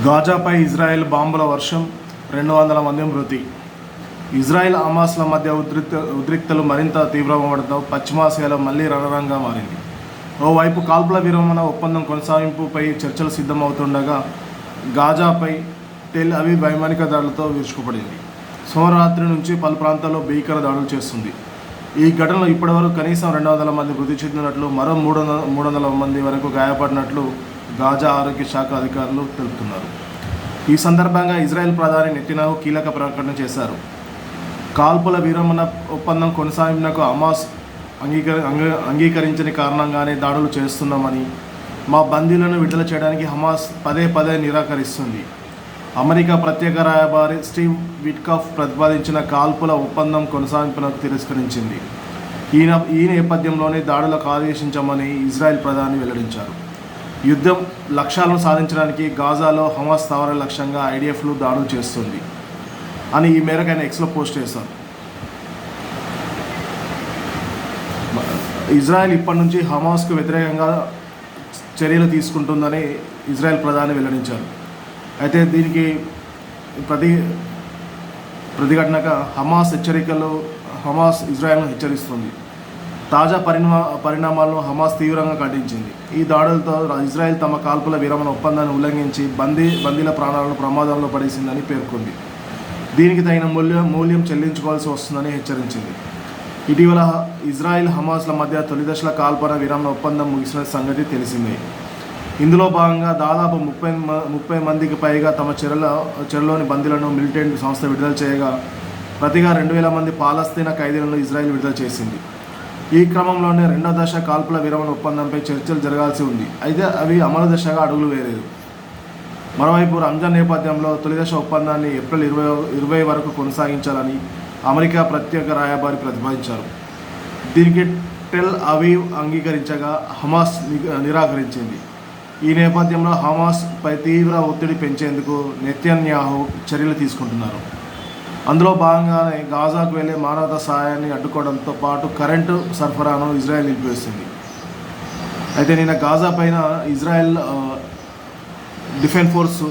గాజాపై Israel బాంబుల వర్షం, 200 మంది మృతి. ఇజ్రాయెల్ హమాస్ల మధ్య ఉద్రిక్తలు మరింత తీవ్రమవడంతో పశ్చిమాసియాలో మళ్లీ రణరంగా మారింది. ఓవైపు కాల్పుల విరమణ ఒప్పందం కొనసాగింపుపై చర్చలు సిద్ధమవుతుండగా గాజాపై టెల్ అవీవ్ వైమానిక దాడులతో విరుచుకుపడింది. సోమరాత్రి నుంచి పలు ప్రాంతాల్లో భీకర దాడులు చేస్తుంది. ఈ ఘటనలో ఇప్పటివరకు కనీసం 200 మంది మృతి చెందినట్లు, మరో 300 మంది వరకు గాయపడినట్లు గాజా ఆరోగ్య శాఖ అధికారులు తెలుపుతున్నారు. ఈ సందర్భంగా ఇజ్రాయెల్ ప్రధాని నెతన్యాహు కీలక ప్రకటన చేశారు. కాల్పుల విరమణ ఒప్పందం కొనసాగింపునకు హమాస్ అంగీకరించని కారణంగానే దాడులు చేస్తున్నామని, మా బందీలను విడుదల చేయడానికి హమాస్ పదే నిరాకరిస్తుంది. అమెరికా ప్రత్యేక రాయబారి స్టీవ్ విట్కాఫ్ ప్రతిపాదించిన కాల్పుల ఒప్పందం కొనసాగింపునకు తిరస్కరించింది. ఈ నేపథ్యంలోనే దాడులకు ఆదేశించామని ఇజ్రాయెల్ ప్రధాని వెల్లడించారు. యుద్ధం లక్ష్యాలను సాధించడానికి గాజాలో హమాస్ స్థావర లక్ష్యంగా ఐడిఎఫ్లు దాడులు చేస్తుంది అని ఈ మేరకు ఆయన ఎక్స్లో పోస్ట్ చేశారు. ఇజ్రాయెల్ ఇప్పటి నుంచి హమాస్కు వ్యతిరేకంగా చర్యలు తీసుకుంటుందని ఇజ్రాయెల్ ప్రధాని వెల్లడించారు. అయితే దీనికి ప్రతిఘటనగా హమాస్ ఇజ్రాయెల్ను హెచ్చరిస్తుంది. తాజా పరిణామాలను హమాస్ తీవ్రంగా ఖండించింది. ఈ దాడులతో ఇజ్రాయెల్ తమ కాల్పుల విరమణ ఒప్పందాన్ని ఉల్లంఘించి బందీల ప్రాణాలను ప్రమాదంలో పడేసిందని పేర్కొంది. దీనికి తగిన మూల్యం చెల్లించుకోవాల్సి వస్తుందని హెచ్చరించింది. ఇటీవల ఇజ్రాయెల్ హమాస్ల మధ్య తొలి దశల కాల్పన విరమణ ఒప్పందం ముగిసిన సంగతి తెలిసిందే. ఇందులో భాగంగా దాదాపు 30 మందికి పైగా తమ చెరలోని బందీలను మిలిటెంట్ సంస్థ విడుదల చేయగా, ప్రతిగా 2000 మంది పాలస్తీనా ఖైదీలను ఇజ్రాయెల్ విడుదల చేసింది. ఈ క్రమంలోనే రెండో దశ కాల్పుల విరమణ ఒప్పందంపై చర్చలు జరగాల్సి ఉంది. అయితే అవి అమలు దశగా అడుగులు వేయలేదు. మరోవైపు రంజాన్ నేపథ్యంలో తొలి దశ ఒప్పందాన్ని ఏప్రిల్ 20 వరకు కొనసాగించాలని అమెరికా ప్రత్యేక రాయబారి ప్రతిపాదించారు. దీనికి టెల్ అవీవ్ అంగీకరించగా హమాస్ నిరాకరించింది. ఈ నేపథ్యంలో హమాస్ పై తీవ్ర ఒత్తిడి పెంచేందుకు నెతన్యాహు చర్యలు తీసుకుంటున్నారు. అందులో భాగంగానే గాజాకు వెళ్లే మానవతా సహాయాన్ని అడ్డుకోవడంతో పాటు కరెంటు సరఫరాను ఇజ్రాయెల్ నిలిపివేసింది. అయితే నిన్న గాజా పైన ఇజ్రాయెల్ డిఫెన్స్ ఫోర్స్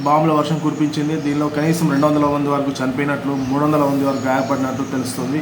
బాంబుల వర్షం కురిపించింది. దీనిలో కనీసం 200 మంది వరకు చనిపోయినట్లు, 300 మంది వరకు గాయపడినట్లు తెలుస్తుంది.